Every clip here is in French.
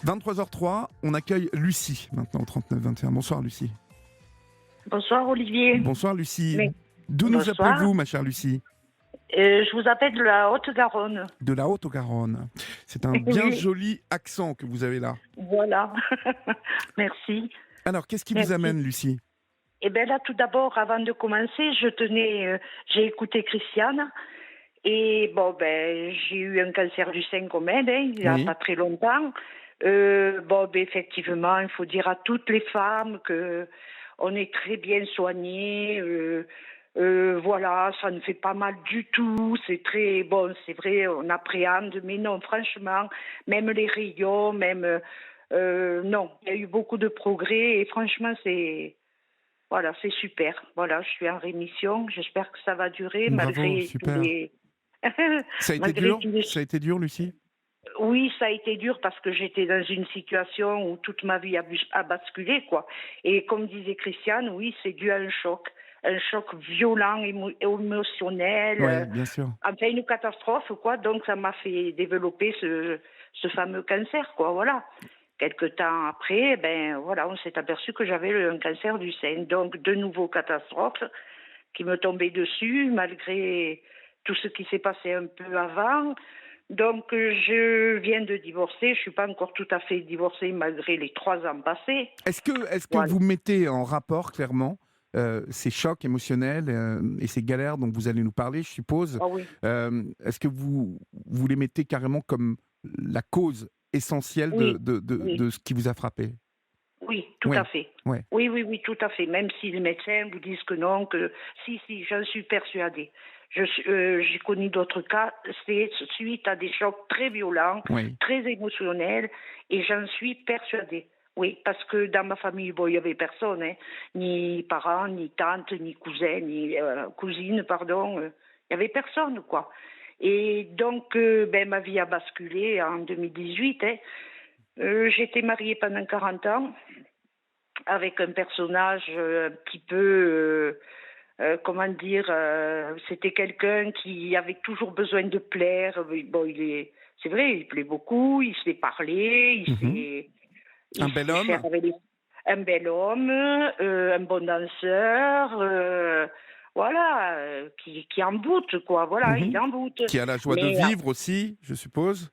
23h03, on accueille Lucie maintenant au 39-21. Bonsoir Lucie. Bonsoir Olivier. Bonsoir Lucie. Mais, D'où nous bonsoir. appelez-vous ma chère Lucie? Je vous appelle de la Haute-Garonne. De la Haute-Garonne. C'est un bien Oui. joli accent que vous avez là. Voilà. Merci. Alors, qu'est-ce qui vous Merci. amène Lucie? Eh bien là, tout d'abord, avant de commencer, j'ai écouté Christiane. Et bon, j'ai eu un cancer du sein comme elle, il n'y a Oui. pas très longtemps. Effectivement, il faut dire à toutes les femmes que on est très bien soignées. Voilà, ça ne fait pas mal du tout. C'est très bon, c'est vrai, on appréhende, mais non, franchement, même les rayons, non, il y a eu beaucoup de progrès et franchement, c'est super. Voilà, je suis en rémission. J'espère que ça va durer Bravo, malgré tous super. les. Ça a été Malgré dur? tous les. Ça a été dur Lucie? Oui, ça a été dur parce que j'étais dans une situation où toute ma vie a basculé, quoi. Et comme disait Christiane, oui, c'est dû à un choc violent, émotionnel, Oui, bien sûr. enfin une catastrophe, quoi. Donc ça m'a fait développer ce fameux cancer, quoi. Voilà. Quelque temps après, voilà, on s'est aperçu que j'avais un cancer du sein. Donc de nouveau catastrophe qui me tombaient dessus malgré tout ce qui s'est passé un peu avant. Donc, je viens de divorcer. Je suis pas encore tout à fait divorcée malgré les 3 ans passés. Est-ce que Voilà. vous mettez en rapport clairement ces chocs émotionnels et ces galères dont vous allez nous parler, je suppose, Ah oui, est-ce que vous les mettez carrément comme la cause essentielle oui, oui, de ce qui vous a frappé? oui, tout à Oui, fait. ouais. Oui, oui, oui, tout à fait. Même si les médecins vous disent que non, que si, j'en suis persuadée. J'ai connu d'autres cas, c'est suite à des chocs très violents, Oui. très émotionnels, et j'en suis persuadée. Oui, parce que dans ma famille, bon, il y avait personne, hein, ni parents, ni tantes, ni cousins, ni cousines, pardon. Il y avait personne, quoi. Et donc, ma vie a basculé en 2018. Hein. J'étais mariée pendant 40 ans avec un personnage un petit peu, comment dire, c'était quelqu'un qui avait toujours besoin de plaire. Bon, c'est vrai, il plaît beaucoup, il sait parler, Mhm. Un il bel sait faire homme avec un bel homme, un bon danseur, voilà, qui emboute, quoi. Voilà, il Mhm. emboute. Qui a la joie de Mais vivre aussi, je suppose.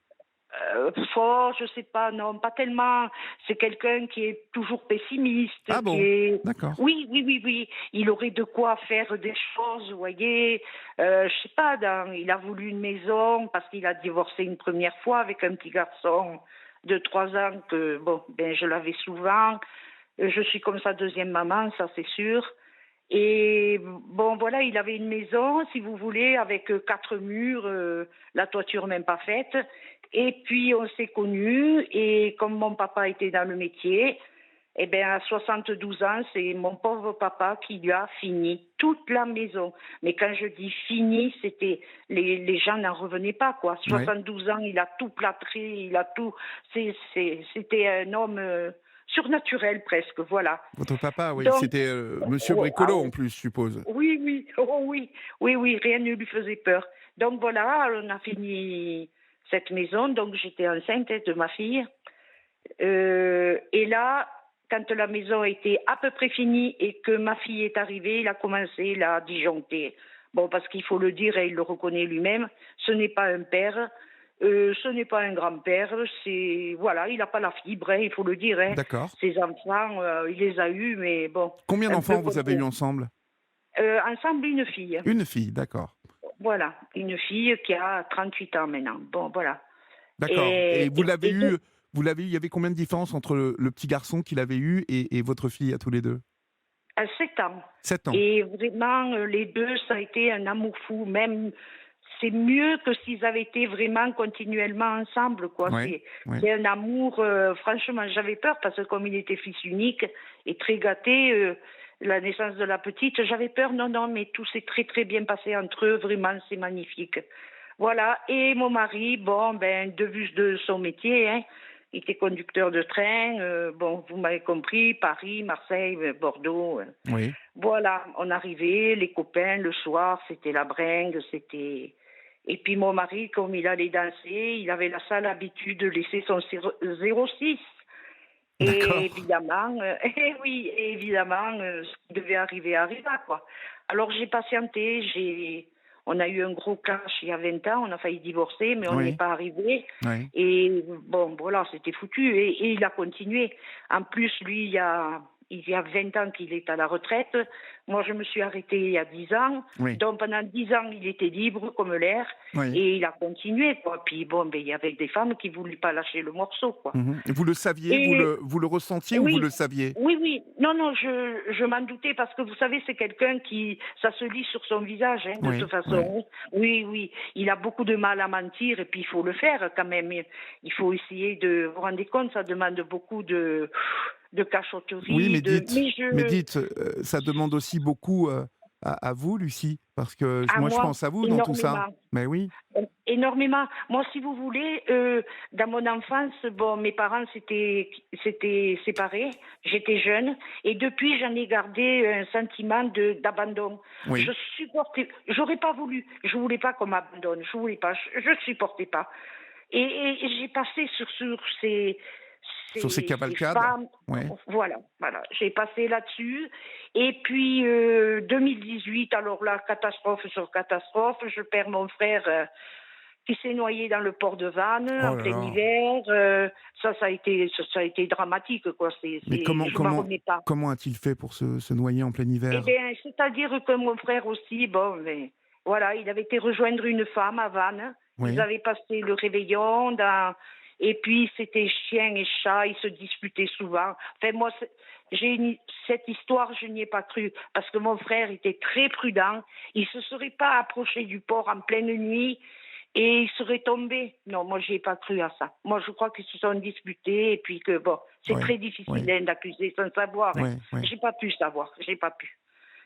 fort, je sais pas, non, pas tellement. C'est quelqu'un qui est toujours Ah pessimiste, qui bon, est. d'accord. Oui, oui, oui, oui. Il aurait de quoi faire des choses, vous voyez. Je sais pas, il a voulu une maison parce qu'il a divorcé une première fois avec un petit garçon de 3 ans que, bon, je l'avais souvent. Je suis comme sa deuxième maman, ça c'est sûr. Et bon, voilà, il avait une maison, si vous voulez, avec 4 murs, la toiture même pas faite. Et puis, on s'est connus, et comme mon papa était dans le métier, à 72 ans, c'est mon pauvre papa qui lui a fini toute la maison. Mais quand je dis fini, c'était, les gens n'en revenaient pas, quoi. Ouais. 72 ans, il a tout plâtré, il a tout, c'était un homme surnaturel presque, voilà. Votre papa, oui, Donc, c'était Monsieur Bricolo en oh, plus, je suppose. oui, oui, oh oui, oui, oui, rien ne lui faisait peur. Donc voilà, on a fini cette maison, donc j'étais enceinte de ma fille. Et là, quand la maison était à peu près finie et que ma fille est arrivée, il a commencé la disjoncter. Bon, parce qu'il faut le dire, et il le reconnaît lui-même, ce n'est pas un père, ce n'est pas un grand-père, voilà, il n'a pas la fibre, hein, il faut le dire. Hein. D'accord. Ses enfants, il les a eus, mais bon, Combien un peu d'enfants vous comme avez eu ensemble? ensemble une fille. Une fille, d'accord. Voilà, une fille qui a 38 ans maintenant. Bon, voilà. D'accord. Et Et, vous et, l'avez et eu, donc, il y avait combien de différence entre le petit garçon qu'il avait eu et votre fille à tous les deux? à 7 ans. 7 ans. Et vraiment, les deux, ça a été un amour fou. Même, c'est mieux que s'ils avaient été vraiment continuellement ensemble, quoi. Ouais, ouais. C'est un amour, franchement, j'avais peur parce que comme il était fils unique et très gâté, la naissance de la petite, j'avais peur, non, non, mais tout s'est très, très bien passé entre eux, vraiment, c'est magnifique. Voilà, et mon mari, bon, de vue de son métier, hein, il était conducteur de train, bon, vous m'avez compris, Paris, Marseille, Bordeaux. Oui. Voilà, on arrivait, les copains, le soir, c'était la bringue, c'était... Et puis mon mari, comme il allait danser, il avait la sale habitude de laisser son 06. Et D'accord. évidemment, eh oui, et évidemment, ce qui devait arriver arriva, quoi. Alors j'ai patienté, on a eu un gros clash il y a 20 ans, on a failli divorcer, mais on n'y est Oui, pas arrivé. oui. Et bon, voilà, c'était foutu. Et il a continué. En plus, lui, il y a 20 ans qu'il est à la retraite. Moi, je me suis arrêtée il y a 10 ans. Oui, Donc pendant 10 ans, il était libre comme l'air. oui. Et il a continué, quoi. Puis bon, ben, il y avait des femmes qui ne voulaient pas lâcher le morceau, quoi. Mhm. Et vous le saviez, Et vous le ressentiez ou vous oui, le saviez? oui, oui. Non, non, je m'en doutais parce que vous savez, c'est quelqu'un qui, ça se lit sur son visage, hein, de Oui, toute oui. façon. Oui, oui. Il a beaucoup de mal à mentir et puis il faut le faire quand même. Il faut essayer de, vous vous rendez compte, ça demande beaucoup de Oui, cachotterie, mais mais dites, ça demande aussi beaucoup à vous, Lucie, parce que à moi, je moi, pense à vous dans tout ça. énormément. Mais oui, Énormément. Moi, si vous voulez, dans mon enfance, bon, mes parents s'étaient séparés. J'étais jeune et depuis, j'en ai gardé un sentiment d'abandon. Je oui, supportais. J'aurais pas voulu. Je voulais pas qu'on m'abandonne. Je voulais pas. Je supportais pas. Et j'ai passé sur sur ces ces cavalcades. femmes. Ouais. Voilà, voilà. J'ai passé là-dessus. Et puis 2018, alors là, catastrophe sur catastrophe. Je perds mon frère qui s'est noyé dans le port de Vannes Oh en là plein là. hiver. Ça a été dramatique, quoi. Mais Je m'en remets pas. comment a-t-il fait pour se noyer en plein Eh hiver? bien, c'est-à-dire que mon frère aussi, bon, mais voilà, il avait été rejoindre une femme à Vannes. Ils Oui, avaient passé le réveillon et puis c'était chien et chat, ils se disputaient souvent. Enfin, moi, cette histoire, je n'y ai pas cru parce que mon frère était très prudent. Il se serait pas approché du port en pleine nuit et il serait tombé. Non, moi, j'y ai pas cru à ça. Moi, je crois qu'ils se sont disputés et puis que bon, c'est oui, très difficile oui, hein, d'accuser sans savoir. Hein. oui, oui. J'ai pas pu savoir, j'ai pas pu.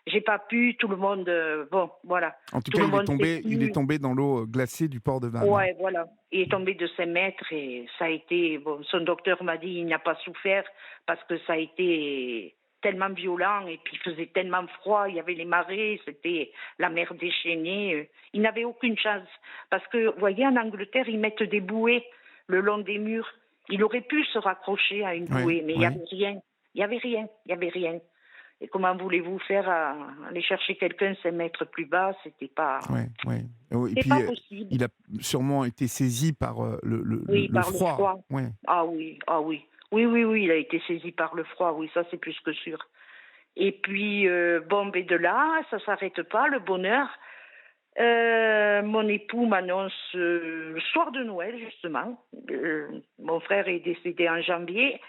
J'ai pas pu, tout le monde, bon, voilà. En tout Tout cas, le monde sait il est plus. tombé dans l'eau glacée du port de Vannes. Ouais, voilà. Il est tombé de 5 mètres et ça a été, bon, son docteur m'a dit il n'a pas souffert parce que ça a été tellement violent et puis il faisait tellement froid, il y avait les marées, c'était la mer déchaînée. Il n'avait aucune chance parce que, vous voyez, en Angleterre, ils mettent des bouées le long des murs. Il aurait pu se raccrocher à une Oui, bouée, mais il n'y oui, avait rien. Il n'y avait rien. Il n'y avait rien. Et comment voulez-vous faire aller chercher quelqu'un 5 mètres plus bas? oui, oui. Oh, et C'était puis, pas possible. il a sûrement été saisi par Oui, le par le froid. froid. Oui, Ah oui, ah oui. Oui, oui, oui, il a été saisi par le froid, oui, ça c'est plus que sûr. Et puis, bon, ben de là, ça s'arrête pas, le bonheur. Mon époux m'annonce le soir de Noël, justement. Mon frère est décédé en janvier.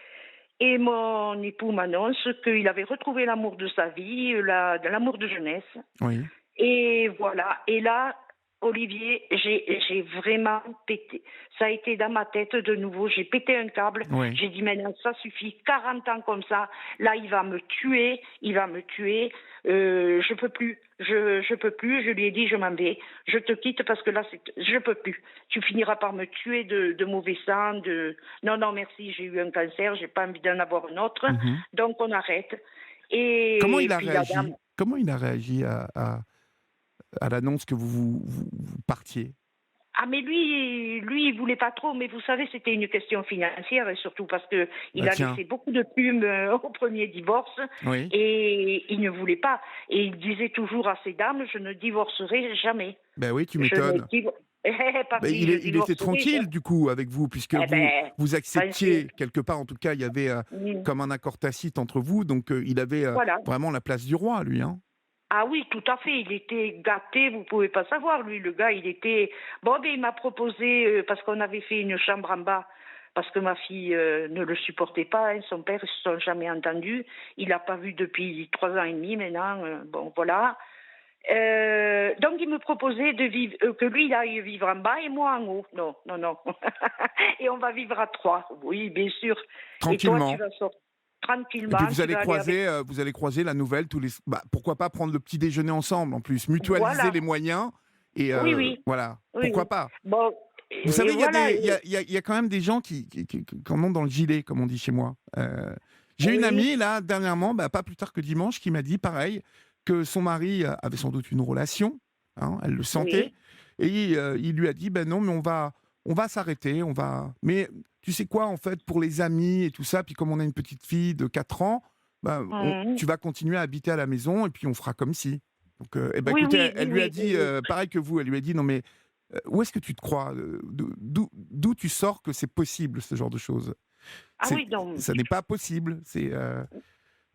Et mon époux m'annonce qu'il avait retrouvé l'amour de sa vie, l'amour de jeunesse. oui, Et voilà. Et là, Olivier, j'ai vraiment pété. Ça a été dans ma tête de nouveau. J'ai pété un câble. oui. J'ai dit maintenant, ça suffit. 40 ans comme ça. Là, il va me tuer. Il va me tuer. Je peux plus. Je peux plus. Je lui ai dit, je m'en vais. Je te quitte parce que là, je peux plus. Tu finiras par me tuer de mauvais sang. Non, non, merci. J'ai eu un cancer. J'ai pas envie d'en avoir un autre. Mhm. Donc, on arrête. Comment Et il a puis la dame. réagi? Comment il a réagi à l'annonce que vous partiez? Ah mais lui, il voulait pas trop, mais vous savez, c'était une question financière et surtout parce que il Bah a tiens, laissé beaucoup de plumes au premier divorce oui. et il ne voulait pas. Et il disait toujours à ces dames, je ne divorcerai jamais. Ben oui, tu Je ne m'étonnes. divorcerai pas Ben, si je il était divorcerai tranquille jamais. du coup avec vous, puisque Eh ben, vous pensez. acceptiez quelque part, en tout cas, il y avait Mm, comme un accord tacite entre vous, donc il avait voilà. vraiment la place du roi, lui. Hein. Ah oui, tout à fait. Il était gâté, vous pouvez pas savoir. Lui, le gars, il était. Bon, ben, il m'a proposé, parce qu'on avait fait une chambre en bas, parce que ma fille ne le supportait pas. Hein, son père, ils se sont jamais entendus. Il l'a pas vu depuis 3 ans et demi maintenant. Bon, voilà. Donc, il me proposait de vivre, que lui, il aille vivre en bas et moi en haut. Non, non, non. Et on va vivre à 3. Oui, bien sûr. Et toi, tu Tranquillement. vas sortir Et puis tranquillement, tu vas aller avec. vous allez croiser la nouvelle tous les. Bah, pourquoi pas prendre le petit déjeuner ensemble en plus, mutualiser Voilà. les moyens et Oui, oui. voilà. Oui, Pourquoi oui. pas? Bon, Vous et savez, voilà. il y a quand même des gens qui en ont dans le gilet, comme on dit chez moi. J'ai une Oui, amie là dernièrement, bah, pas plus tard que dimanche, qui m'a dit pareil que son mari avait sans doute une relation, hein, elle le sentait, oui, Et il lui a dit, ben non, mais on va s'arrêter, on va... Mais tu sais quoi, en fait, pour les amis et tout ça, puis comme on a une petite fille de 4 ans, ben, Mhm. tu vas continuer à habiter à la maison et puis on fera comme si. Donc, eh ben, Oui, écoutez, oui, oui, elle lui a oui, oui, dit, oui. pareil que vous, elle lui a dit, non mais où est-ce que tu te crois d'où tu sors que c'est possible, ce genre de choses? Ah oui, donc. Ça n'est pas possible.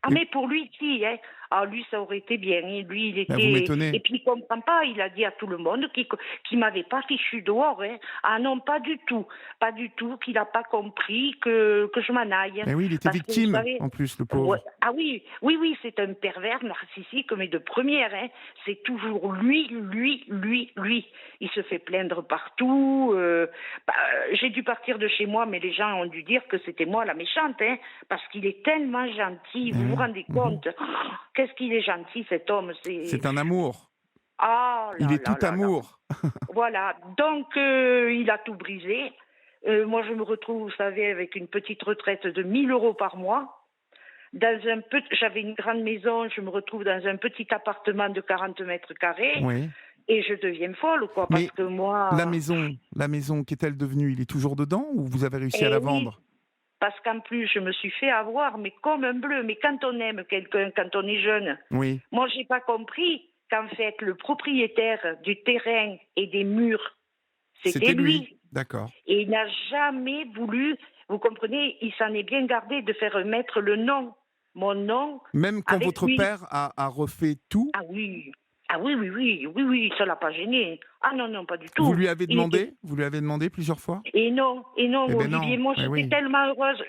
Ah Et, mais pour lui, si, hein. Ah lui, ça aurait été bien. Et lui, il ben, vous était... Et m'étonnez. puis il comprend pas, il a dit à tout le monde qu'il m'avait pas fichu dehors, hein. Ah non, pas du tout. Pas du tout, qu'il n'a pas compris que je m'en aille. Mais oui, il était Parce que vous victime, savez... en plus, le Ouais. pauvre. Ah oui, oui, oui, c'est un pervers narcissique, mais de première, hein. C'est toujours lui, lui, lui, lui. Il se fait plaindre partout. J'ai dû partir de chez moi, mais les gens ont dû dire que c'était moi la méchante, hein, parce qu'il est tellement gentil. Eh Vous vous oui. rendez Mhm. compte? Qu'est-ce qu'il est gentil, cet homme. C'est... C'est un amour. Ah Il là est là tout là là. amour. Voilà. Donc, il a tout brisé. Moi, je me retrouve, vous savez, avec une petite retraite de 1 000 € par mois. J'avais une grande maison, je me retrouve dans un petit appartement de 40 mètres carrés Oui. et je deviens folle, quoi, parce Mais que moi, la maison, qu'est-elle devenue? Il est toujours dedans ou vous avez réussi à eh la oui, vendre? parce qu'en plus, je me suis fait avoir, mais comme un bleu. Mais quand on aime quelqu'un, quand on est jeune, Oui. moi, j'ai pas compris qu'en fait, le propriétaire du terrain et des murs, c'était C'était lui. lui. D'accord. Et il n'a jamais voulu, vous comprenez, il s'en est bien gardé de faire mettre le nom, mon nom, Même quand avec votre lui. père a refait tout, Ah oui, ah oui, oui, oui, oui, oui, ça l'a pas gêné. Ah non, non, pas du vous tout. lui avez Il était... demandé? Vous lui avez demandé plusieurs fois? Et non, Eh ben Olivier, non. moi Eh j'étais oui. tellement heureuse.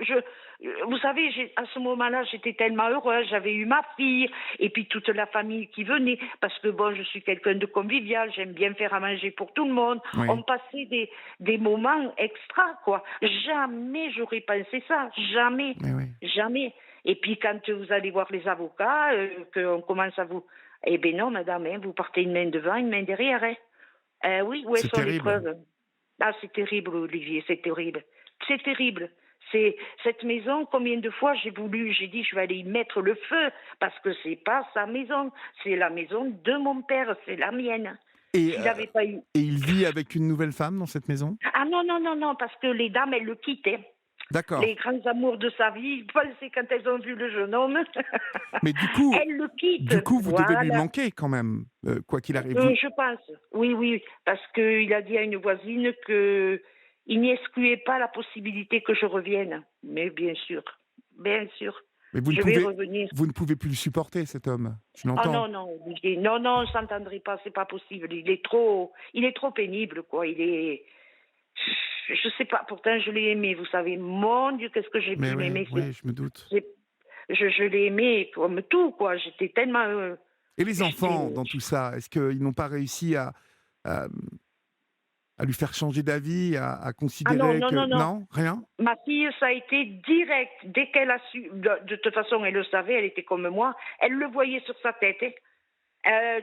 Vous savez, à ce moment-là, j'étais tellement heureuse. J'avais eu ma fille et puis toute la famille qui venait, parce que bon, je suis quelqu'un de convivial. J'aime bien faire à manger pour tout le monde. On Oui. passait des moments extra, quoi. Jamais j'aurais pensé ça, jamais, Eh oui. jamais. Et puis quand vous allez voir les avocats, qu'on commence à vous, eh ben non, madame, hein, vous partez une main devant, une main derrière, hein. Oui, où C'est sont les terrible. preuves? Ah, c'est terrible, Olivier, c'est terrible. C'est terrible. C'est cette maison, combien de fois j'ai dit je vais aller y mettre le feu, parce que c'est pas sa maison, c'est la maison de mon père, c'est la mienne. Et, S'il n'avait pas eu... et il vit avec une nouvelle femme dans cette maison? Ah non, non, non, non, parce que les dames, elles le quittaient. D'accord. Les grands amours de sa vie, c'est quand elles ont vu le jeune homme, Mais elles le du quittent. coup, vous devez lui Voilà. manquer quand même, quoi qu'il arrive. Vous... Je pense, oui, oui, parce qu'il a dit à une voisine que il n'excluait pas la possibilité que je revienne. Mais bien sûr, Mais je vais revenir. vous ne pouvez plus le supporter, cet homme. Je Oh l'entends. non, non, Olivier, non, non, on ne s'entendrait pas, c'est pas possible. Il est trop pénible, quoi. Je sais pas, pourtant je l'ai aimé, vous savez. Mon Dieu, qu'est-ce que j'ai Mais pu ouais, l'aimer. ouais, je me doute. C'est- je l'ai aimé comme tout, quoi. J'étais tellement... Et les j'étais... enfants, dans tout ça, est-ce qu'ils n'ont pas réussi à, à lui faire changer d'avis, à Ah non, considérer non, que... non, non. Non, rien? Ma fille, ça a été direct. Dès qu'elle a su, de toute façon, elle le savait, elle était comme moi, elle le voyait sur sa tête, hein.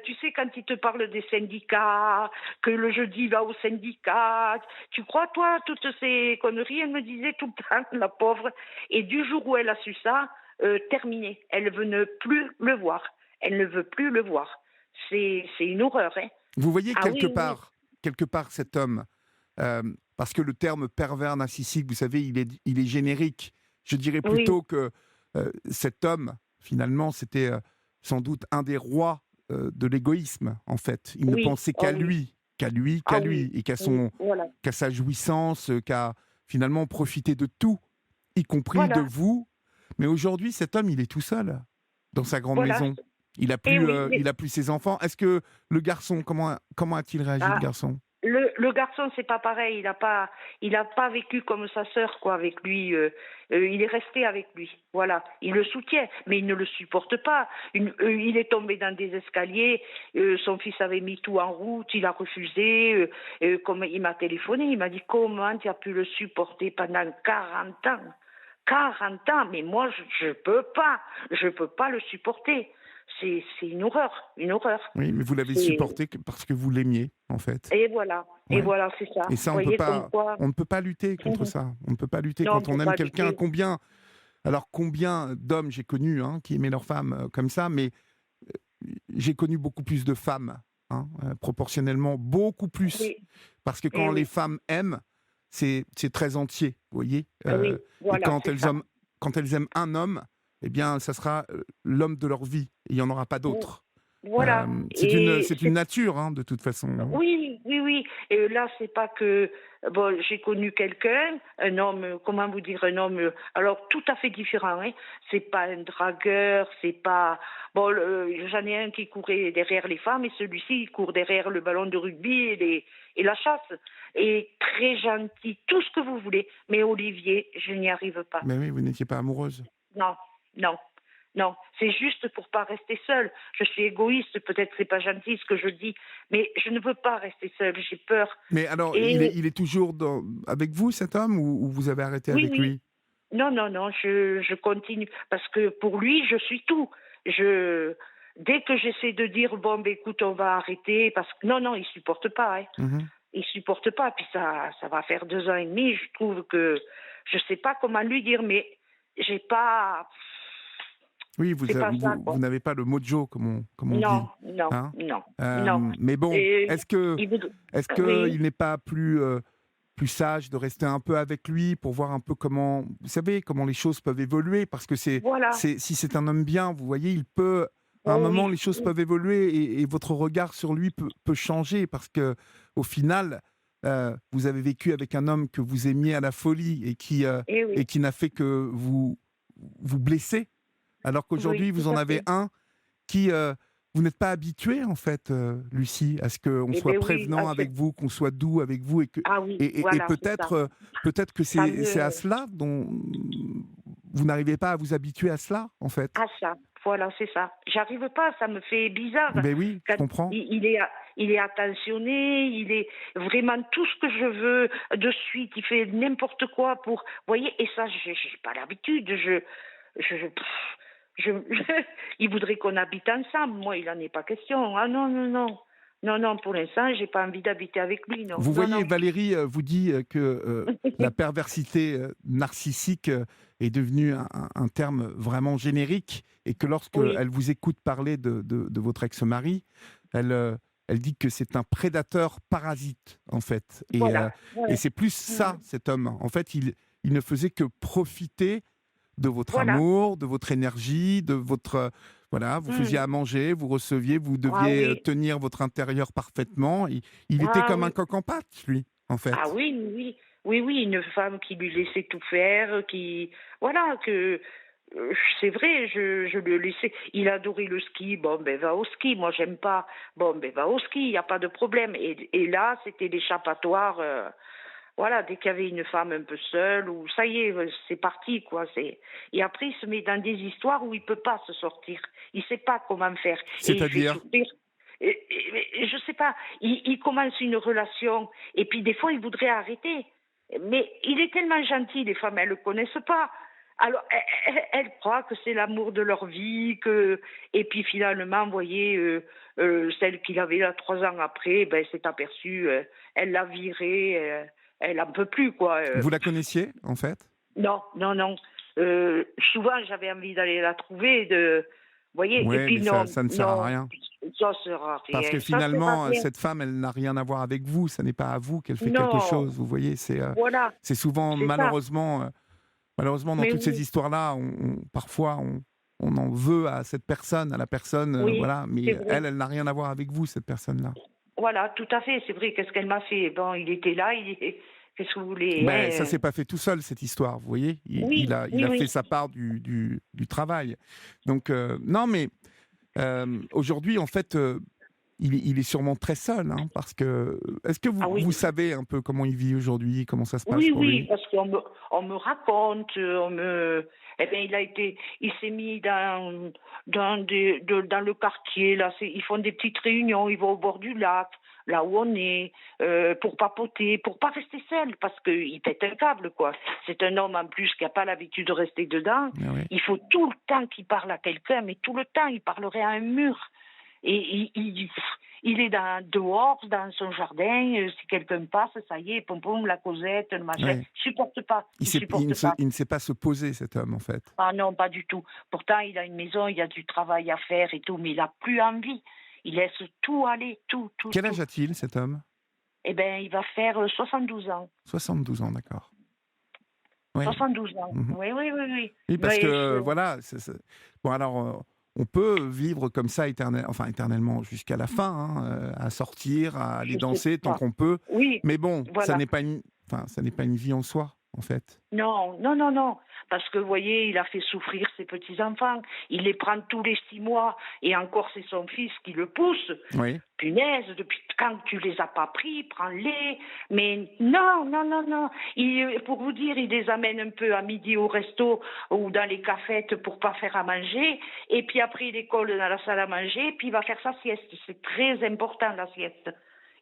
Tu sais, quand il te parle des syndicats, que le jeudi il va au syndicat, tu crois, toi, toutes ces conneries, elle me disait tout le temps, la pauvre. Et du jour où elle a su ça, terminé. Elle veut ne plus le voir. Elle ne veut plus le voir. C'est une horreur, hein. Vous voyez Ah oui, oui, quelque part cet homme, euh, parce que le terme pervers narcissique, vous savez, il est générique. Je dirais oui, plutôt que cet homme, finalement, c'était sans doute un des rois de l'égoïsme, en fait. Il ne oui, pensait oh qu'à oui, lui, qu'à lui, ah qu'à oui, lui, et oui, voilà. qu'à sa jouissance, qu'à finalement profiter de tout, y compris de Voilà, vous. Mais aujourd'hui, cet homme, il est tout seul dans sa grande voilà. maison. Et oui, Il a plus ses enfants. Est-ce que le garçon, comment a-t-il réagi, le ah, garçon? le garçon, c'est pas pareil. Il a pas vécu comme sa sœur, quoi, avec lui. Il est resté avec lui. Voilà. Il le soutient, mais il ne le supporte pas. Il est tombé dans des escaliers. Son fils avait mis tout en route. Il a refusé. Comme il m'a téléphoné, il m'a dit comment tu as pu le supporter pendant 40 ans. 40 ans, mais moi, je peux pas. Je peux pas le supporter. C'est une horreur, une horreur. Oui, mais vous l'avez C'est... supporté parce que vous l'aimiez, en fait. Et Ouais. voilà, c'est ça. Et Vous ça, voyez comme quoi. on ne peut pas lutter contre ça. On ne peut pas lutter Non, on quand peut on aime pas quelqu'un. lutter. Alors combien d'hommes j'ai connus, hein, qui aimaient leurs femmes comme ça, mais j'ai connu beaucoup plus de femmes, hein, proportionnellement beaucoup plus. Oui, Parce que et quand les oui, femmes aiment, c'est très entier, vous voyez. oui, Et voilà, c'est ça. quand elles aiment un homme, eh bien, ça sera l'homme de leur vie. Et il n'y en aura pas Vo- d'autre. Voilà. Et C'est une nature, hein, de toute façon, hein. oui, oui, oui. Et là, c'est pas que bon, j'ai connu quelqu'un, un homme, comment vous dire, un homme, alors tout à fait différent. Hein. C'est pas un dragueur, c'est pas bon. J'en ai un qui courait derrière les femmes et celui-ci il court derrière le ballon de rugby et la chasse. Et très gentil, tout ce que vous voulez. Mais Olivier, je n'y arrive pas. Mais oui, vous n'étiez pas amoureuse. Non, non, non. C'est juste pour pas rester seule. Je suis égoïste, peut-être c'est pas gentil ce que je dis, mais je ne veux pas rester seule. J'ai peur. Mais alors, Et il est toujours avec vous, cet homme, ou vous avez arrêté oui, avec oui. lui? Non, non, non. Je continue parce que pour lui, je suis tout. Je Dès que j'essaie de dire bon, ben écoute, on va arrêter parce que non, non, il supporte pas. Hein. Mhm. Il supporte pas. Puis ça va faire 2 ans et demi. Je trouve que je sais pas comment lui dire, mais j'ai pas. Oui, C'est pas ça, vous quoi. n'avez pas le mojo, comme on dit, Non, non, hein. non, non. Mais bon, Et il veut... est-ce que Oui, il n'est pas plus sage de rester un peu avec lui pour voir un peu comment, vous savez, comment les choses peuvent évoluer, parce que voilà. si c'est un homme bien, vous voyez, il peut à un Oh moment oui, les choses oui, peuvent évoluer et votre regard sur lui peut changer parce que au final, vous avez vécu avec un homme que vous aimiez à la folie et oui, et qui n'a fait que vous blesser, alors oui, qu'aujourd'hui tout vous en à avez fait. un qui vous n'êtes pas habitué, en fait, Lucie, à ce qu'on Eh soit bien oui, prévenant avec vous, qu'on soit doux avec vous, ah oui, et voilà, c'est ça. peut-être que Ça c'est à me... cela dont vous n'arrivez pas à vous habituer à cela, en fait. Ah ça, voilà, c'est ça. J'arrive pas, ça me fait bizarre. Ben oui, je Quand comprends. il est attentionné, il est vraiment tout ce que je veux de suite. Il fait n'importe quoi pour... Vous voyez, et ça, j'ai pas l'habitude. Pff, je, il voudrait qu'on habite ensemble. Moi, il en est pas question. Ah non, non, non. Non, non, pour l'instant, j'ai pas envie d'habiter avec lui, non. Vous Non, voyez, non. Valérie vous dit que la perversité narcissique est devenue un terme vraiment générique et que lorsque Oui, elle vous écoute parler de votre ex-mari, elle dit que c'est un prédateur parasite, en fait. voilà. Et Ouais. c'est plus Mm. ça, cet homme. En fait, il ne faisait que profiter de votre Voilà. amour, de votre énergie, de votre... Voilà, vous faisiez Mm. à manger, vous receviez, vous Ah deviez oui. tenir votre intérieur parfaitement. Il était Ah comme un oui. coq en pâte, lui, en Ah fait. oui, oui, oui. Oui, oui, une femme qui lui laissait tout faire, qui... Voilà, que... C'est vrai, je le laissais. Il adorait le ski. Bon, ben va au ski. Moi, j'aime pas. Bon, ben va au ski. Il n'y a pas de problème. Et là, c'était l'échappatoire. Voilà, dès qu'il y avait une femme un peu seule, ou ça y est, c'est parti, quoi. Et après, il se met dans des histoires où il peut pas se sortir. Il sait pas comment faire. Et il fait C'est-à-dire, souffrir. Je sais pas. Il commence une relation, et puis des fois, il voudrait arrêter. Mais il est tellement gentil, les femmes, elles le connaissent pas. Alors, elles croient que c'est l'amour de leur vie, et puis finalement, vous voyez, celle qu'il avait là 3 ans après, ben, s'est aperçue, elle l'a virée, elle en peut plus, quoi. vous la connaissiez, en fait? Non, non, non. Souvent, j'avais envie d'aller la trouver, vous voyez, et Oui, puis mais non, ça ne sert à non, rien. ça sert à Parce que rien, ça sert à finalement, rien. cette femme, elle n'a rien à voir avec vous. Ce n'est pas à vous qu'elle fait quelque Non, chose. Vous voyez, voilà, c'est souvent, c'est ça. malheureusement, dans Mais toutes ces oui, histoires-là, parfois, on en veut à cette personne, à la personne, oui, voilà. c'est Mais vrai. elle n'a rien à voir avec vous, cette personne-là. Voilà, tout à fait, c'est vrai, qu'est-ce qu'elle m'a fait? Bon, il était là, qu'est-ce que vous voulez, Ben, ça hein? s'est pas fait tout seul, cette histoire, vous voyez. Oui, Il oui, a fait oui. sa part du travail. Donc, non, mais aujourd'hui, en fait, il est sûrement très seul, hein, parce que... Est-ce que Ah oui, vous savez un peu comment il vit aujourd'hui, comment ça se passe oui, pour oui, lui? parce on me raconte, eh bien, il s'est mis dans le quartier, là, ils font des petites réunions, ils vont au bord du lac, là où on est, pour papoter, pour pas rester seul, parce qu'il pète un câble, quoi. C'est un homme, en plus, qui n'a pas l'habitude de rester dedans. Ah ouais. Il faut tout le temps qu'il parle à quelqu'un, mais tout le temps, il parlerait à un mur. Et il est dehors, dans son jardin. Si quelqu'un passe, ça y est, pom pom, la causette, le machin. Ouais. Il supporte pas. Il supporte pas. Il ne sait pas se poser, cet homme, en fait. Ah non, pas du tout. Pourtant, il a une maison, il a du travail à faire et tout, mais il a plus envie. Il laisse tout aller, tout, tout, Quel tout. âge a-t-il, cet homme? Eh ben, il va faire 72 ans. 72 ans, d'accord. Oui. 72 ans. Mmh. Oui, oui, oui, oui. Oui, parce Mais que voilà, bon alors, on peut vivre comme ça éternellement jusqu'à la fin, hein, à sortir, à aller je sais danser tant pas. qu'on peut. Oui, Mais bon, voilà. ça n'est pas une vie en soi, en fait. Non, non, non, non. Parce que, vous voyez, il a fait souffrir ses petits-enfants. Il les prend tous les 6 mois. Et encore, c'est son fils qui le pousse. Oui. Punaise, depuis quand tu les as pas pris, prends-les. Mais non, non, non, non. Pour vous dire, il les amène un peu à midi au resto ou dans les cafettes pour pas faire à manger. Et puis après, il les colle dans la salle à manger. Puis il va faire sa sieste. C'est très important, la sieste.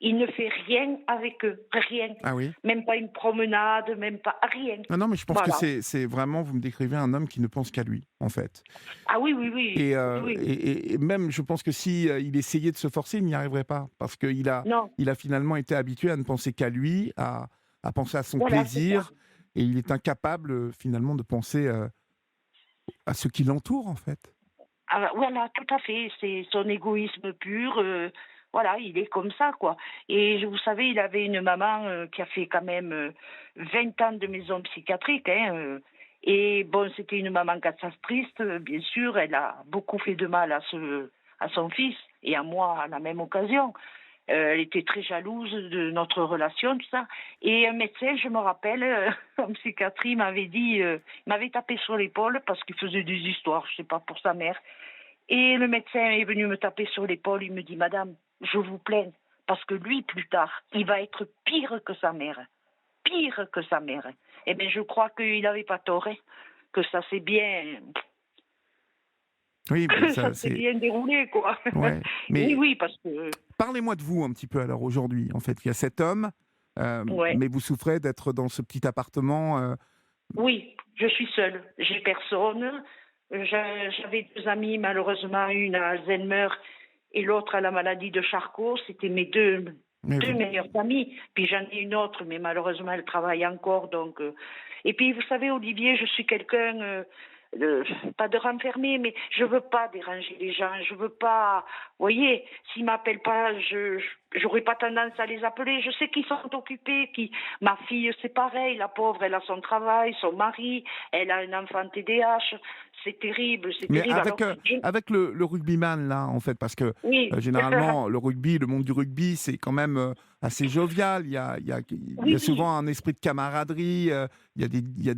Il ne fait rien avec eux. Rien. Ah oui? Même pas une promenade, même pas rien. Non, non, mais je pense que Voilà. c'est vraiment, vous me décrivez un homme qui ne pense qu'à lui, en fait. Ah oui, oui, oui. Et, Oui, oui. et même, je pense que si il essayait de se forcer, il n'y arriverait pas. Parce Non, il a finalement été habitué à ne penser qu'à lui, à penser à son voilà, c'est ça. plaisir. Et il est incapable, finalement, de penser à ce qui l'entoure, en fait. Ah, voilà, tout à fait. C'est son égoïsme pur. Voilà, il est comme ça, quoi. Et vous savez, il avait une maman qui a fait quand même 20 ans de maison psychiatrique. Hein, et bon, c'était une maman castratrice, bien sûr. Elle a beaucoup fait de mal à son fils et à moi à la même occasion. Elle était très jalouse de notre relation, tout ça. Et un médecin, je me rappelle, en psychiatrie, m'avait dit, m'avait tapé sur l'épaule parce qu'il faisait des histoires, je sais pas, pour sa mère. Et le médecin est venu me taper sur l'épaule, il me dit, Madame, je vous plains, parce que lui, plus tard, il va être pire que sa mère. Pire que sa mère. Eh bien, je crois qu'il n'avait pas tort, hein, que Oui, mais ça ça, s'est c'est... bien déroulé, quoi. Ouais. Oui, Mais oui, parce que, parlez-moi de vous un petit peu, alors, aujourd'hui. En fait, il y a cet homme, ouais. mais vous souffrez d'être dans ce petit appartement. Oui, je suis seule. J'ai personne. J'avais 2 amies, malheureusement, une a Alzheimer et l'autre a la maladie de Charcot. C'était mes Mais deux vous, meilleures amies. Puis j'en ai une autre, mais malheureusement, elle travaille encore. Donc, Et puis, vous savez, Olivier, je suis quelqu'un, pas de renfermé, mais je veux pas déranger les gens. Je veux pas. Vous voyez, s'ils m'appellent pas, j'aurais pas tendance à les appeler. Je sais qu'ils sont occupés. Ma fille, c'est pareil. La pauvre, elle a son travail, son mari, elle a un enfant TDAH. C'est terrible, c'est mais terrible. Alors, avec le rugbyman, là, en fait, parce que oui, généralement, le rugby, le monde du rugby, c'est quand même assez jovial. Il y a oui. souvent un esprit de camaraderie. Il y a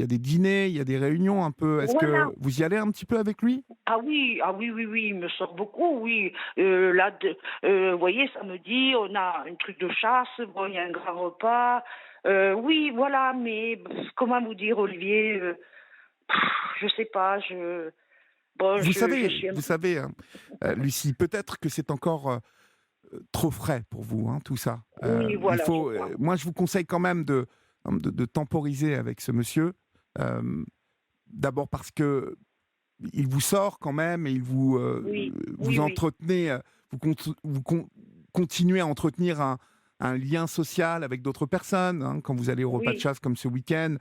des dîners, il y a des réunions un peu. Est-ce Voilà. que vous y allez un petit peu avec lui? Ah oui, ah oui, oui, oui, il me sort beaucoup, oui. Vous voyez, samedi, on a un truc de chasse, bon, il y a un grand repas. Oui, voilà, mais comment vous dire, Olivier, je sais pas, bon, je suis un Vous savez, hein, Lucie, peut-être que c'est encore trop frais pour vous, hein, tout ça. oui, Il voilà, je faut, crois. moi, je vous conseille quand même de temporiser avec ce monsieur. Euh, D'abord parce que il vous sort quand même et Oui, vous oui, oui, entretenez, continuez à entretenir un lien social avec d'autres personnes. Hein, quand vous allez au repas de oui, chasse comme ce week-end,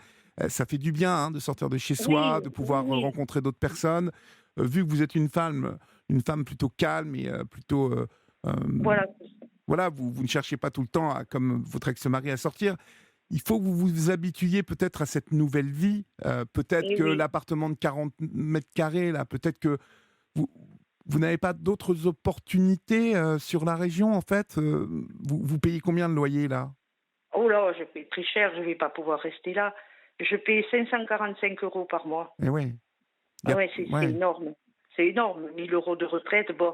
ça fait du bien, hein, de sortir de chez oui, soi, de oui, pouvoir oui, rencontrer d'autres personnes. Vu que vous êtes une femme plutôt calme et plutôt euh, voilà. voilà, vous ne cherchez pas tout le temps, comme votre ex-mari, à sortir. Il faut que vous vous habituiez peut-être à cette nouvelle vie. Peut-être Et que oui. l'appartement de 40 mètres carrés, là, peut-être que vous, vous n'avez pas d'autres opportunités sur la région, en fait. Vous payez combien de loyer, là? Oh là, je paie très cher, je vais pas pouvoir rester là. Je paie 545 euros par mois. Eh ouais, il y Ah a, ouais, c'est ouais. énorme. C'est énorme, 1 000 euros de retraite. Bon,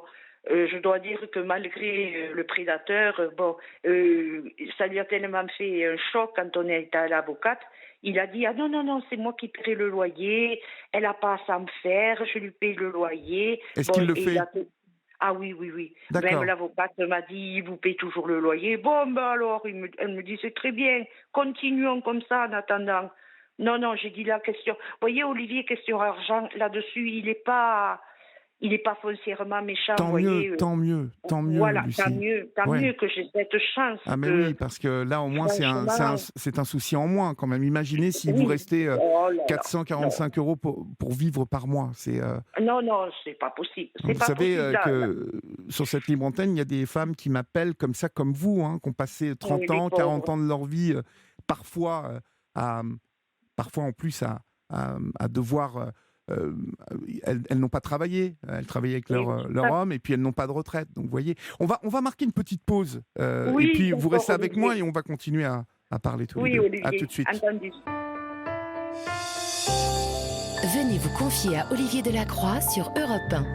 je dois dire que malgré le prédateur, bon, ça lui a tellement fait un choc quand on est à l'avocate. Il a dit, ah non, non, non, c'est moi qui paierai le loyer. Elle n'a pas à s'en faire, je lui paye le loyer. Est-ce Bon, qu'il le et il fait? a fait. Ah oui, oui, oui. Même D'accord. l'avocate m'a dit, vous payez toujours le loyer. Bon, ben alors, elle me dit, c'est très bien. Continuons comme ça en attendant. Non, non, j'ai dit la question. Vous voyez, Olivier, question argent, là-dessus, il n'est pas foncièrement méchant, vous Tant voyez. mieux, tant mieux, tant mieux, Voilà, Lucie. tant Ouais. mieux que j'ai cette chance Ah mais de, oui, parce que là au moins franchement, c'est un souci en moins quand même. Imaginez si vous oui, restez oh là là, non, 445 € pour vivre par mois. non, non, c'est pas possible, c'est Vous pas savez possible, là, là. que sur cette libre antenne, il y a des femmes qui m'appellent comme ça, comme vous, hein, qui ont passé Oui, 30 les ans, 40 pauvres. ans de leur vie, parfois, à, parfois en plus à devoir... euh, elles n'ont pas travaillé, elles travaillaient avec Et oui, leur homme et puis elles n'ont pas de retraite. Donc vous voyez, on va marquer une petite pause et oui, puis vous d'accord, restez avec moi Olivier. et on va continuer à parler tous les Oui, deux. À tout Olivier, de suite. entendu. Venez vous confier à Olivier Delacroix sur Europe 1.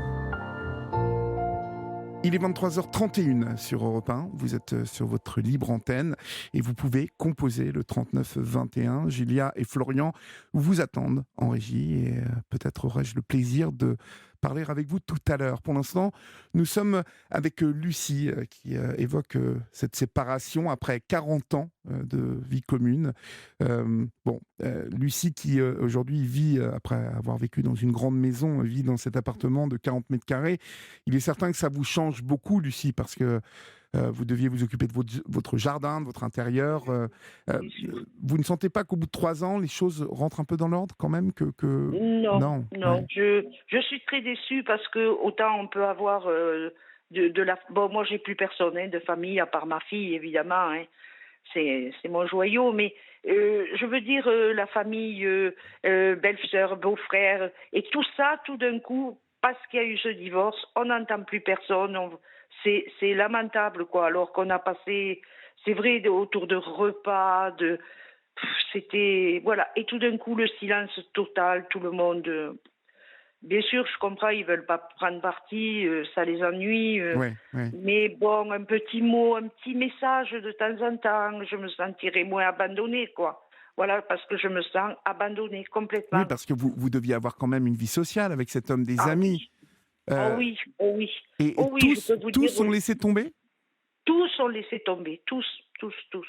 Il est 23h31 sur Europe 1, vous êtes sur votre libre antenne et vous pouvez composer le 39 21. Julia et Florian vous attendent en régie et peut-être aurai-je le plaisir de parler avec vous tout à l'heure. Pour l'instant, nous sommes avec Lucie qui évoque cette séparation après 40 ans de vie commune. Lucie qui aujourd'hui vit, après avoir vécu dans une grande maison, vit dans cet appartement de 40 mètres carrés. Il est certain que ça vous change beaucoup, Lucie, parce que vous deviez vous occuper de votre jardin, de votre intérieur. Bien sûr. Vous ne sentez pas qu'au bout de 3 ans, les choses rentrent un peu dans l'ordre quand même Non, Non, non, ouais. je suis très déçue parce que autant on peut avoir de la... Bon, moi, j'ai plus personne hein, de famille, à part ma fille, évidemment, hein. C'est mon joyau, mais je veux dire, la famille, belle-sœur, beau-frère, et tout ça, tout d'un coup, parce qu'il y a eu ce divorce, on n'entend plus personne, c'est lamentable, quoi, alors qu'on a passé, c'est vrai, autour de repas, c'était, voilà, et tout d'un coup, le silence total, tout le monde... Bien sûr, je comprends, ils veulent pas prendre parti, ça les ennuie. Ouais, ouais. Mais bon, un petit mot, un petit message de temps en temps, je me sentirais moins abandonnée, quoi. Voilà, parce que je me sens abandonnée Oui, complètement. parce que vous deviez avoir quand même une vie sociale avec cet homme, des Ah amis. oui, oh Euh, oui, oh oui, et oh oui, je peux vous dire, tous ont laissé tomber. tous ont laissé tomber, tous, tous, tous,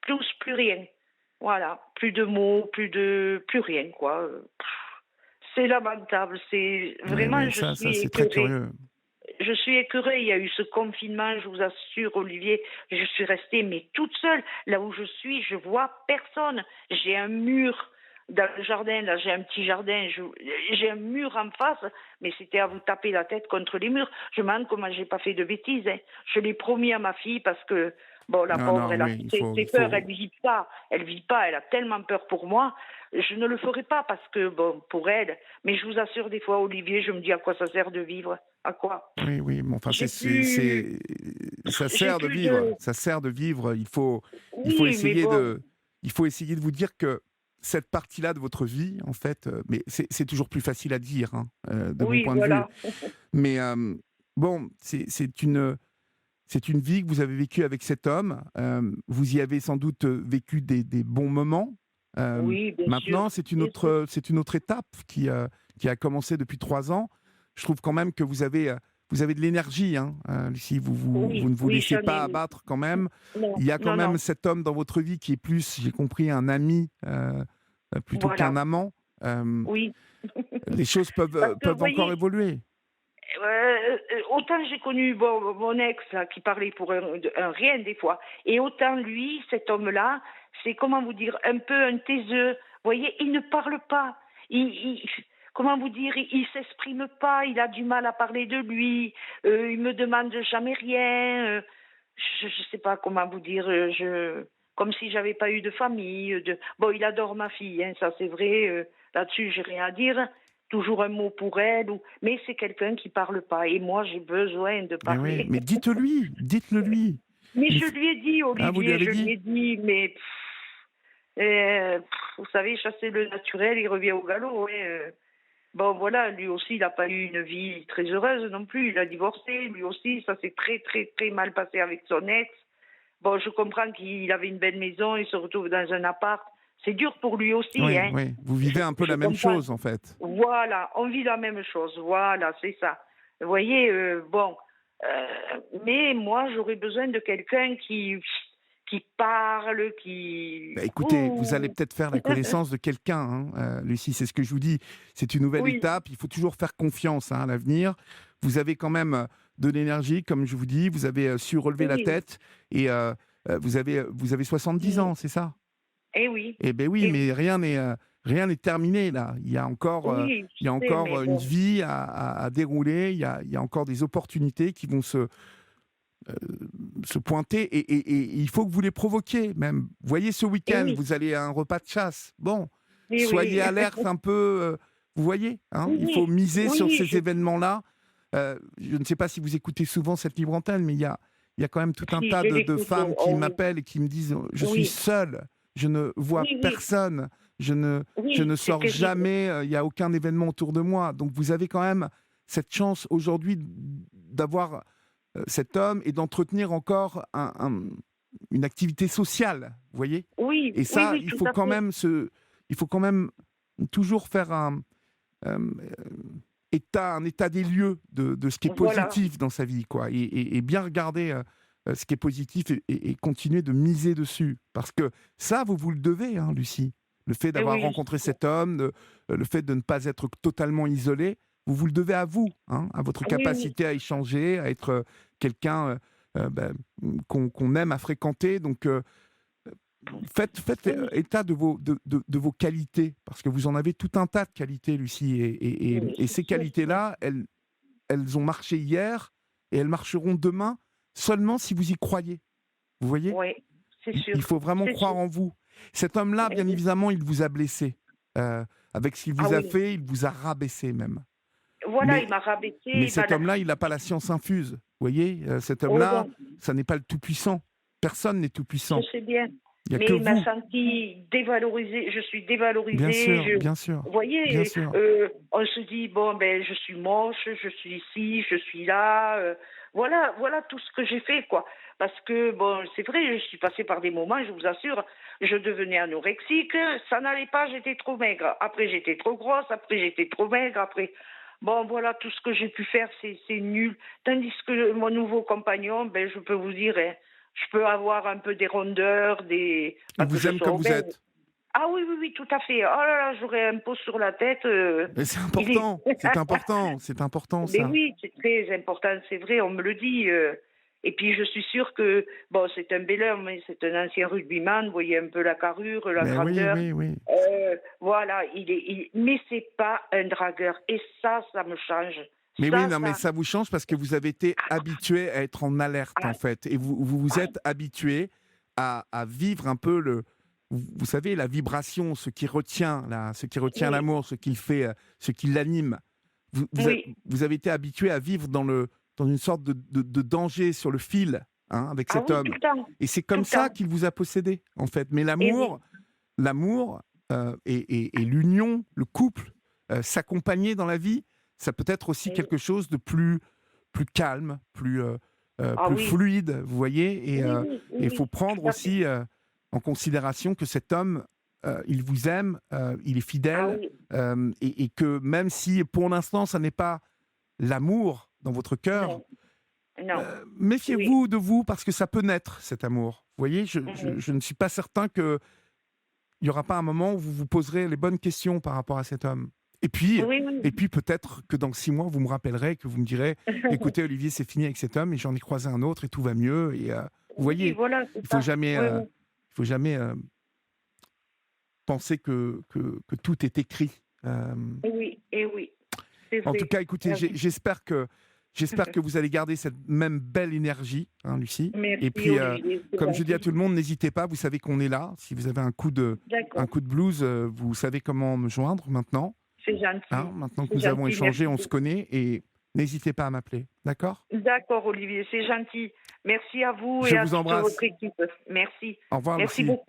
tous, plus rien. Voilà, plus de mots, plus rien, quoi. C'est lamentable, c'est Oui, vraiment, oui, je ça suis c'est très écœurée. curieux. Je suis écœurée, il y a eu ce confinement, je vous assure, Olivier, je suis restée mais toute seule. Là où je suis, je vois personne. J'ai un mur dans le jardin, là j'ai un petit jardin, j'ai un mur en face, mais c'était à vous taper la tête contre les murs. Je me demande comment j'ai pas fait de bêtises. Hein. Je l'ai promis à ma fille parce que, bon, la Non, pauvre, non, elle a oui, ses peurs, elle vit pas, elle a tellement peur pour moi. Je ne le ferai pas parce que, bon, pour elle, mais je vous assure, des fois, Olivier, je me dis à quoi ça sert de vivre? À quoi? oui, oui, mais enfin, J'ai plus, ça j'ai sert de plus vivre. de. Ça sert de vivre. Oui, mais bon, Il faut essayer de vous dire que cette partie-là de votre vie, en fait, mais c'est toujours plus facile à dire, hein, de mon oui, point de vue. voilà. Mais bon, c'est une vie que vous avez vécue avec cet homme. Vous y avez sans doute vécu des bons moments. Euh, Oui, bien sûr, Maintenant, bien sûr. c'est une autre étape qui a commencé depuis 3 ans. Je trouve quand même que vous avez de l'énergie, hein, Lucie. Vous Oui, ne vous oui, laissez j'en pas ai. abattre quand même. Non, Il y a quand non, même non. cet homme dans votre vie qui est plus, j'ai compris, un ami plutôt qu'un Voilà. amant. Oui. Les choses Parce que, vous peuvent encore voyez, évoluer. autant j'ai connu bon, mon ex là, qui parlait pour un rien des fois, et autant lui, cet homme-là, c'est comment vous dire, un peu un taiseux. Vous voyez, il ne parle pas. Comment vous dire, il s'exprime pas, il a du mal à parler de lui, il me demande jamais rien. Je sais pas comment vous dire, comme si j'avais pas eu de famille. Bon, il adore ma fille, hein, ça c'est vrai. Là-dessus, j'ai rien à dire. Toujours un mot pour elle, mais c'est quelqu'un qui parle pas. Et moi, j'ai besoin de Mais oui, parler. mais dites-le lui. Mais Une je f- lui ai dit, Ah, vous lui Olivier, avez je lui dit? ai dit, mais vous savez, chasser le naturel, il revient au galop. Hein. Bon, voilà, lui aussi, il n'a pas eu une vie très heureuse non plus. Il a divorcé, lui aussi, ça s'est très, très, très mal passé avec son ex. Bon, je comprends qu'il avait une belle maison, il se retrouve dans un appart. C'est dur pour lui aussi, Oui, hein. oui. Vous vivez un peu Je la même comprends. chose, en fait. Voilà, on vit la même chose. Voilà, c'est ça. Vous voyez, bon. Mais moi, j'aurais besoin de quelqu'un qui parle, qui... Bah, écoutez, vous Ouh. allez peut-être faire la connaissance de quelqu'un, hein, Lucie, c'est ce que je vous dis. C'est une nouvelle Oui, étape, il faut toujours faire confiance, hein, à l'avenir. Vous avez quand même de l'énergie, comme je vous dis, vous avez su relever la oui, tête et vous avez 70 oui. ans, c'est ça? Eh oui, Eh bien oui, eh oui, mais rien n'est terminé là. oui, Il y a je sais, mais encore une bon, vie à dérouler, il y a encore des opportunités qui vont se pointer et il faut que vous les provoquiez même. Voyez ce eh week-end, oui, vous allez à un repas de chasse. Bon, oui, soyez oui, alerte un peu, vous voyez, hein, il faut oui, miser sur oui, ces événements-là. Je ne sais pas si vous écoutez souvent cette libre antenne, mais il y a quand même tout un si, tas je de l'écoute, femmes qui oh oui, m'appellent et qui me disent je suis oui, seule, je ne vois oui, oui, personne, je ne oui, c'est sors terrible. jamais, il n'y a aucun événement autour de moi. Donc vous avez quand même cette chance aujourd'hui d'avoir cet homme et d'entretenir encore une activité sociale, vous voyez. Oui, Et oui, ça, oui, tout à fait. il faut quand même toujours faire euh, un état des lieux de ce qui est Voilà. positif dans sa vie, quoi, et bien regarder ce qui est positif et continuer de miser dessus. Parce que ça, vous le devez, hein, Lucie. Le fait Eh d'avoir oui, rencontré cet homme, le fait de ne pas être totalement isolé, vous le devez à vous, hein, à votre oui, oui, capacité à échanger, à être quelqu'un qu'on aime à fréquenter. Donc, faites oui, état de vos qualités, parce que vous en avez tout un tas de qualités, Lucie. oui, Et c'est ces sûr. qualités-là, elles ont marché hier et elles marcheront demain seulement si vous y croyez. Vous voyez? Oui, c'est sûr, Il faut vraiment c'est sûr. croire en vous. Cet homme-là, Eh bien oui. évidemment, il vous a blessé. Avec ce qu'il Ah vous a oui, fait, il vous a rabaissé même. voilà, il Mais, m'a rabaissé, mais il m'a... cet homme-là, il n'a pas la science infuse. Vous voyez? Cet Oh homme-là, non, ça n'est pas le tout-puissant. Personne n'est je tout-puissant. sais bien. Il n'y a que Mais il m'a vous. senti dévalorisée. Je suis Bien dévalorisée. sûr, bien sûr, Vous bien voyez, sûr. on se dit, bon, ben, je suis moche, je suis ici, je suis là. Voilà, voilà tout ce que j'ai fait, quoi. Parce que, bon, c'est vrai, je suis passée par des moments, je vous assure, je devenais anorexique, ça n'allait pas, j'étais trop maigre. Après, j'étais trop grosse, après, j'étais trop maigre, après. Bon, voilà, tout ce que j'ai pu faire, c'est nul. Tandis que mon nouveau compagnon, ben, je peux vous dire, hein, je peux avoir un peu des rondeurs, Il pas que vous je aime sois comme vous obèse. êtes. Ah oui, oui, oui, tout à fait. Oh là là, j'aurais un pot sur la tête. Mais c'est Il est... important, c'est important, c'est important Mais ça. oui, c'est très important, c'est vrai, on me le dit. Et puis je suis sûre que, bon, c'est un bel homme, mais c'est un ancien rugbyman, vous voyez un peu la carrure, la Mais oui, grandeur. oui, oui. Voilà, mais c'est pas un dragueur. Et ça me change. Mais oui, Ça, non, mais ça. ça vous change parce que vous avez été habitué à être en alerte, en Ah, fait. Et vous vous ah, êtes habitué à vivre un peu vous savez, la vibration, ce qui retient oui, l'amour, ce qui le fait, ce qui l'anime. oui. Vous avez été habitué à vivre dans une sorte de danger sur le fil, hein, avec Ah cet oui, tout homme. le temps. Et c'est Tout comme le ça temps. qu'il vous a possédé, en fait. Mais Et oui, l'amour et l'union, le couple, s'accompagner dans la vie, ça peut être aussi et oui. quelque chose de plus calme, Ah plus oui. fluide, vous voyez. Et Oui, oui, oui, il faut oui, prendre tout à fait. aussi en considération que cet homme, il vous aime, il est Ah fidèle, oui. et que même si pour l'instant, ça n'est pas l'amour dans votre cœur, Non, non. Oui. méfiez-vous de vous parce que ça peut naître, cet amour. Vous voyez, Mhm. je ne suis pas certain qu'il n'y aura pas un moment où vous vous poserez les bonnes questions par rapport à cet homme. Oui, oui. Et puis peut-être que dans 6 mois, vous me rappellerez, que vous me direz, écoutez Olivier, c'est fini avec cet homme et j'en ai croisé un autre et tout va mieux. Et vous Oui, voyez, voilà, c'est ça. Oui, oui. il faut jamais penser que tout est écrit. Oui, et oui, c'est En tout vrai. cas, écoutez, Ah oui. j'espère que vous allez garder cette même belle énergie, hein, Lucie. Et Merci puis, Olivier, c'est comme je dis à gentil. tout le monde, n'hésitez pas. Vous savez qu'on est là. Si vous avez un D'accord, coup de blues, vous savez comment me joindre maintenant. c'est Hein, gentil. maintenant que C'est nous avons gentil, échangé, merci on se beaucoup. connaît et n'hésitez pas à m'appeler. D'accord? D'accord Olivier, c'est gentil. Merci à vous Je et à vous toute embrasse. votre équipe. Merci. Au revoir, Merci Lucie. beaucoup.